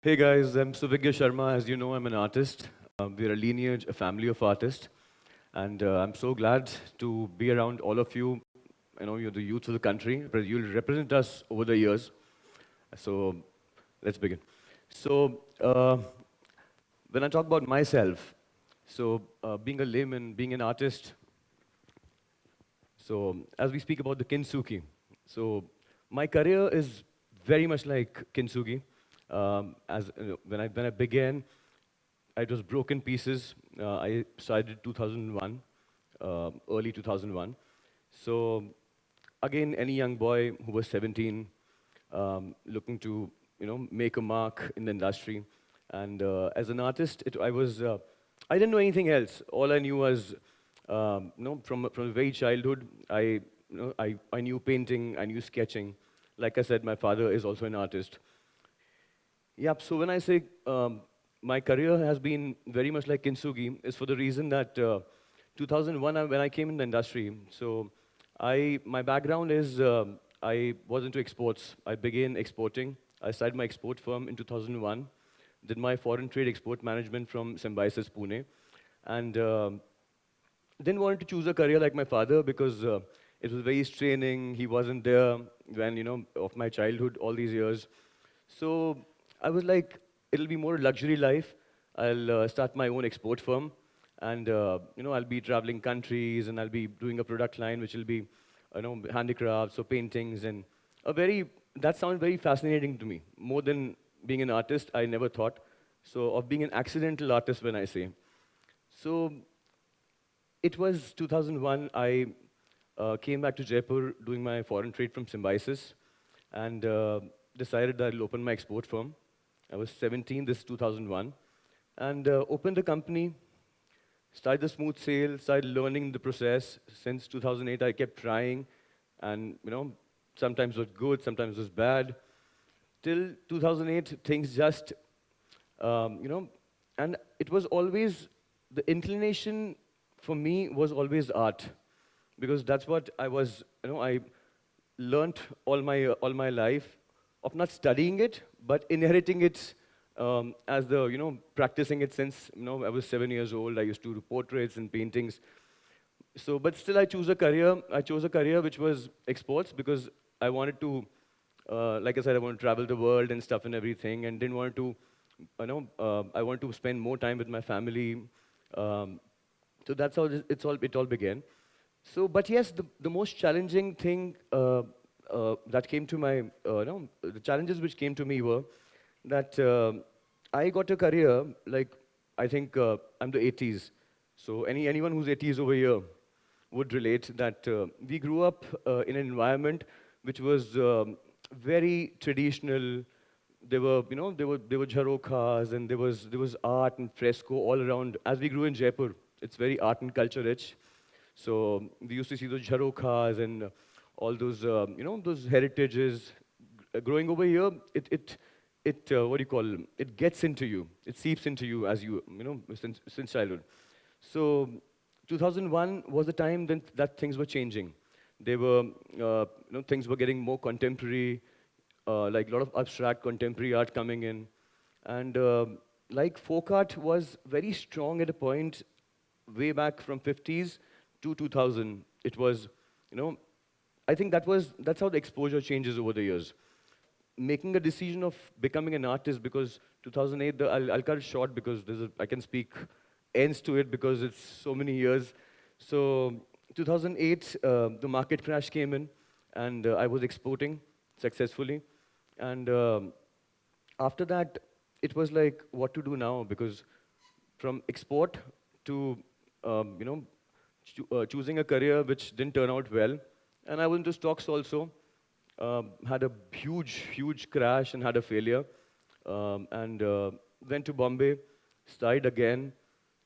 Hey guys, I'm Suvigya Sharma. As you know, I'm an artist. We're a lineage, a family of artists, and I'm so glad to be around all of you. You know, you're the youth of the country. You'll represent us over the years. So let's begin. So when I talk about myself, being a layman, being an artist, as we speak about the kintsugi, so my career is very much like kintsugi. When I began, it was broken pieces. I started 2001, early 2001. So again, any young boy who was 17, looking to make a mark in the industry, and as an artist, I didn't know anything else. All I knew was from a very childhood, I knew painting, I knew sketching. Like I said, my father is also an artist. Yep. So when I say my career has been very much like Kintsugi, is for the reason that 2001 when I came in the industry. So my background is I was into exports. I began exporting. I started my export firm in 2001. Did my foreign trade export management from Symbiosis Pune, and didn't want to choose a career like my father because it was very straining. He wasn't there when, of my childhood, all these years. So I was like, it'll be more luxury life. I'll start my own export firm, and I'll be traveling countries, and I'll be doing a product line which will be, handicrafts or paintings, and a very that sounds very fascinating to me. More than being an artist, I never thought. So of being an accidental artist, when I say. So it was 2001. I came back to Jaipur doing my foreign trade from Symbiosis and decided that I'll open my export firm. I was 17, this is 2001, and opened the company, started the smooth sail, started learning the process. Since 2008, I kept trying, and sometimes it was good, sometimes it was bad. Till 2008, things just, um, you know, and it was always the inclination for me was always art, because that's what I was. I learnt all my life of not studying it, but inheriting it as the practicing it since I was 7 years old. I used to do portraits and paintings. So, but still, I chose a career. I chose a career which was exports because I wanted to, like I said, I want to travel the world and stuff and everything, and didn't want to, I want to spend more time with my family. Um, so that's how it all began. So, but yes, the most challenging thing that came to my, no, the challenges which came to me were that I got a career like I think I'm the 80s. So anyone who's 80s over here would relate that we grew up in an environment which was very traditional. There were jharokhas, and there was art and fresco all around. As we grew in Jaipur, it's very art and culture rich. So we used to see those jharokhas and all those those heritages. Growing over here, it what do you call, it gets into you. It seeps into you as since childhood. So 2001 was the time then that things were changing. They were, things were getting more contemporary, like a lot of abstract contemporary art coming in. And like folk art was very strong at a point way back from 50s to 2000. It was, you know, I think that's how the exposure changes over the years. Making a decision of becoming an artist because 2008, I'll cut it short because I can speak ends to it because it's so many years. So 2008, the market crash came in, and I was exporting successfully. And after that, it was like what to do now because from export to choosing a career which didn't turn out well. And I was into stocks also. Had a huge crash and had a failure. And went to Bombay, started again.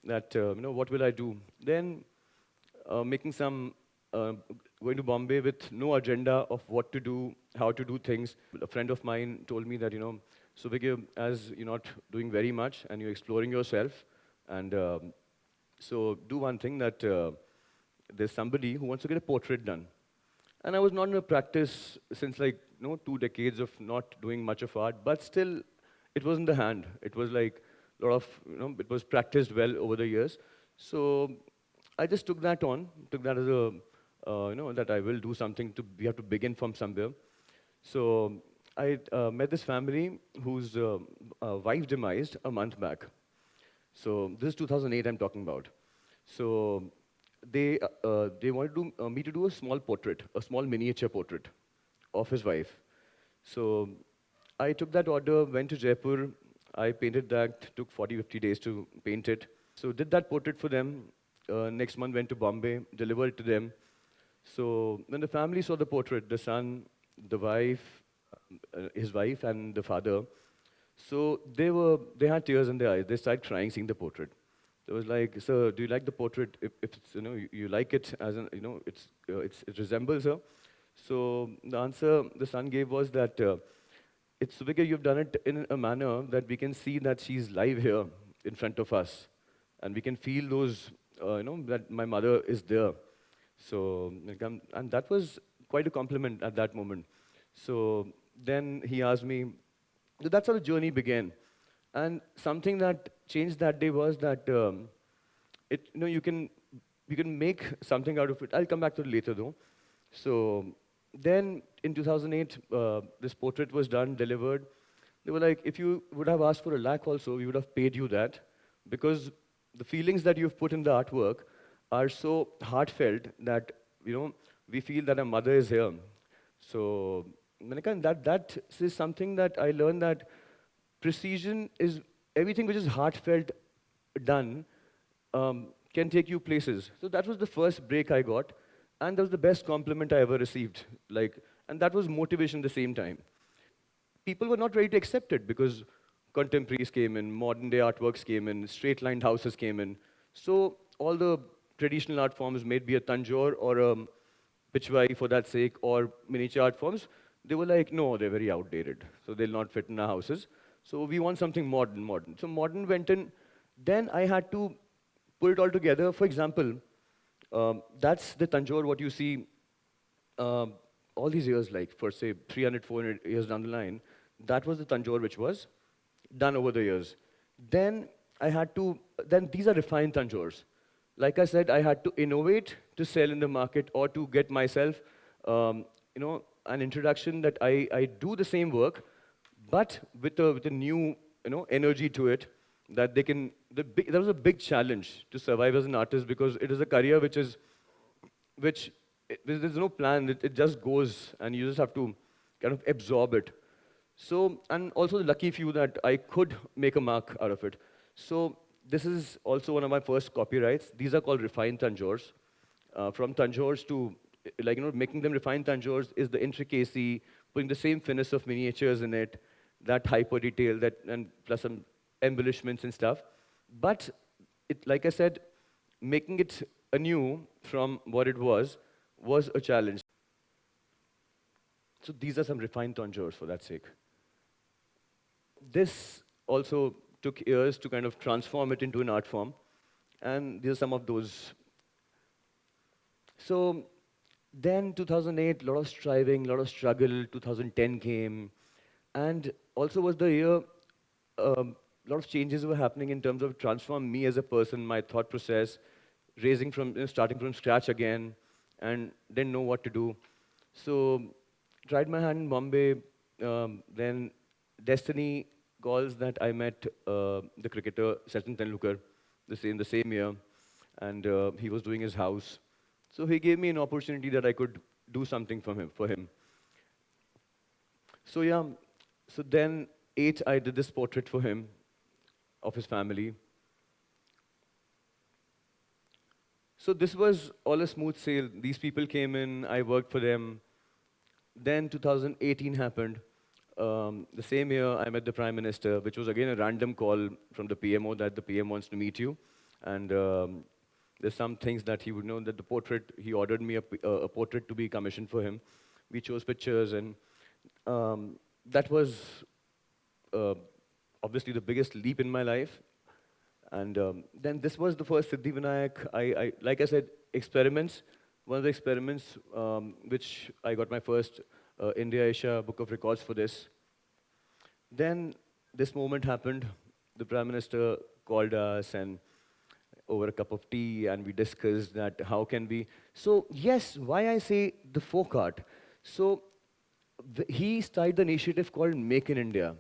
That what will I do? Then making some going to Bombay with no agenda of what to do, how to do things. A friend of mine told me that so Vigya, as you're not doing very much and you're exploring yourself, and so do one thing that there's somebody who wants to get a portrait done. And I was not in a practice since like 2 decades of not doing much of art, but still it was in the hand. It was like a lot of, it was practiced well over the years. So I just took that on, took that as a, that I will do something to, we have to begin from somewhere. So I met this family whose wife demised a month back. So this is 2008 I'm talking about. So they wanted me to do a small portrait, a small miniature portrait of his wife. So I took that order, went to Jaipur. I painted that, took 40, 50 days to paint it. So did that portrait for them. Next month went to Bombay, delivered it to them. So when the family saw the portrait, the son, the wife, his wife and the father, so they had tears in their eyes. They started crying seeing the portrait. It was like, sir, do you like the portrait? If it's, you like it as an, it resembles her. So the answer the son gave was that it's because you've done it in a manner that we can see that she's live here in front of us, and we can feel those, that my mother is there. So, like, and that was quite a compliment at that moment. So then he asked me, so that's how the journey began. And something that changed that day was that you can make something out of it. I'll come back to it later though. So then in 2008, this portrait was done, delivered. They were like, if you would have asked for a lakh also, we would have paid you that, because the feelings that you've put in the artwork are so heartfelt that we feel that our mother is here. So Manika, that is something that I learned, that precision is everything which is heartfelt done can take you places. So that was the first break I got, and that was the best compliment I ever received. Like, and that was motivation at the same time. People were not ready to accept it because contemporaries came in, modern day artworks came in, straight lined houses came in. So all the traditional art forms, may it be a Tanjore or a Pichwai for that sake, or miniature art forms, they were like, no, they're very outdated. So they'll not fit in our houses. So we want something modern, modern. So modern went in. Then I had to put it all together. For example, that's the Tanjore, what you see all these years, like for say 300, 400 years down the line. That was the Tanjore which was done over the years. Then then these are refined Tanjores. Like I said, I had to innovate to sell in the market or to get myself, an introduction that I do the same work, but with a new, energy to it, that they can, that was a big challenge to survive as an artist, because it is a career which there's no plan, it just goes and you just have to kind of absorb it. So, and also the lucky few that I could make a mark out of it. So this is also one of my first copyrights. These are called refined Tanjores. From Tanjores to, like, making them refined Tanjores is the intricacy, putting the same finesse of miniatures in it, that hyper detail, that, and plus some embellishments and stuff. But it, like I said, making it anew from what it was a challenge. So these are some refined Tanjores for that sake. This also took years to kind of transform it into an art form. And these are some of those. So then 2008, a lot of striving, a lot of struggle. 2010 came. And also was the year a lot of changes were happening in terms of transform me as a person, my thought process, raising from, starting from scratch again, and didn't know what to do. So tried my hand in Bombay, then destiny calls that I met the cricketer Sachin Tendulkar the same year, and he was doing his house. So he gave me an opportunity that I could do something for him. So yeah, so then I did this portrait for him of his family. So this was all a smooth sail. These people came in, I worked for them. Then 2018 happened. The same year, I met the Prime Minister, which was again a random call from the PMO that the PM wants to meet you. And there's some things that he would know, that the portrait, he ordered me a portrait to be commissioned for him. We chose pictures, and that was uh, obviously the biggest leap in my life. And then this was the first Siddhi Vinayak. Like I said, experiments. One of the experiments which I got my first India Asia Book of Records for this. Then this moment happened. The Prime Minister called us and over a cup of tea, and we discussed that how can we. So yes, why I say the folk art. So he started the initiative called Make in India,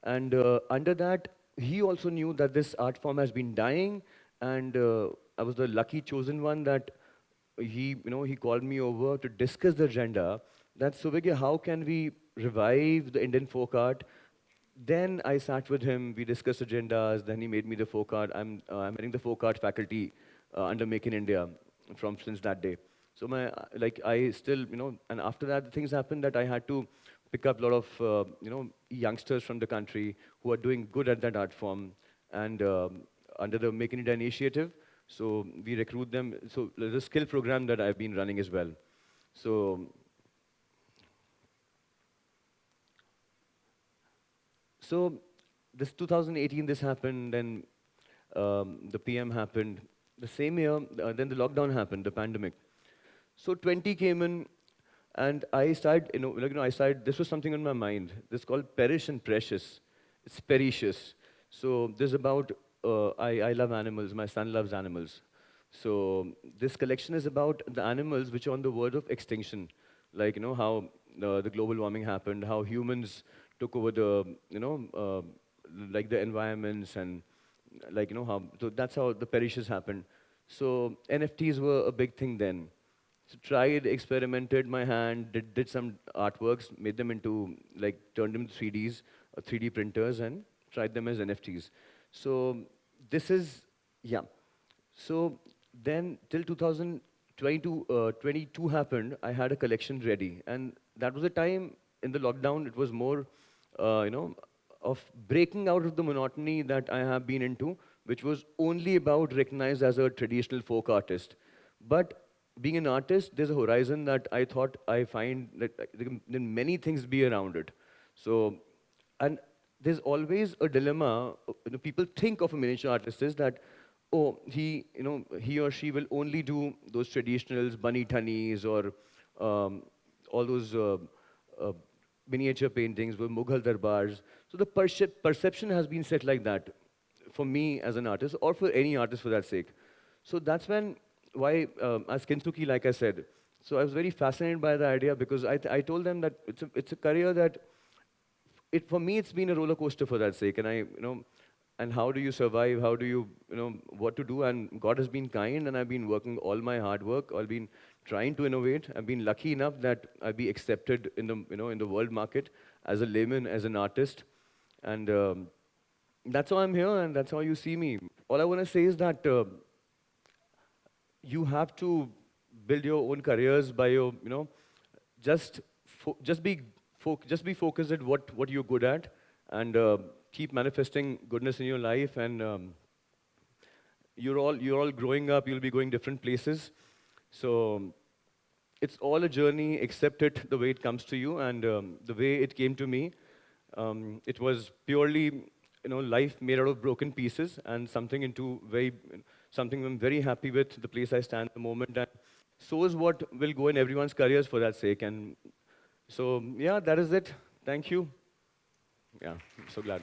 and under that, he also knew that this art form has been dying, and I was the lucky chosen one that he called me over to discuss the agenda. That Subhagya, how can we revive the Indian folk art? Then I sat with him, we discussed agendas, then he made me the folk art. I'm heading the folk art faculty under Make in India from since that day. So I still, and after that, the things happened that I had to pick up a lot of, youngsters from the country who are doing good at that art form. And under the Make in India initiative, so we recruit them. So there's a skill program that I've been running as well. So So this 2018, this happened, then the PM happened. The same year, then the lockdown happened, the pandemic. So 20 came in, and I started, I started, this was something on my mind. This is called Perish and Precious. It's pericious. So this is about, I love animals, my son loves animals. So this collection is about the animals which are on the verge of extinction. Like, how the global warming happened, how humans took over like the environments and how, so that's how the perishes happened. So NFTs were a big thing then. So tried, experimented my hand, did some artworks, made them into, like, turned them into 3Ds, 3D printers, and tried them as NFTs. So this is, yeah. So then till 2022, 22 happened, I had a collection ready. And that was a time in the lockdown, it was more, of breaking out of the monotony that I have been into, which was only about recognized as a traditional folk artist. But being an artist, there's a horizon that I thought I find that there can many things be around it. So, and there's always a dilemma. People think of a miniature artist is that, oh, he or she will only do those traditionals, bunny tunnies, or all those uh, miniature paintings with Mughal darbars. So the perception has been set like that for me as an artist, or for any artist for that sake. So that's why, as Kintsugi, like I said, so I was very fascinated by the idea because I told them that it's a career that, for me, it's been a roller coaster for that sake. And how do you survive? How do what to do? And God has been kind, and I've been working all my hard work. I've been trying to innovate. I've been lucky enough that I'll be accepted in the world market as a layman, as an artist. And that's how I'm here, and that's how you see me. All I want to say is that you have to build your own careers by your, just just be focused at what you're good at, and keep manifesting goodness in your life. And you're all growing up. You'll be going different places. So it's all a journey. Accept it the way it comes to you, and the way it came to me. It was purely, life made out of broken pieces, and something I'm very happy with, the place I stand at the moment. And so is what will go in everyone's careers for that sake. And so, yeah, that is it. Thank you. Yeah, I'm so glad.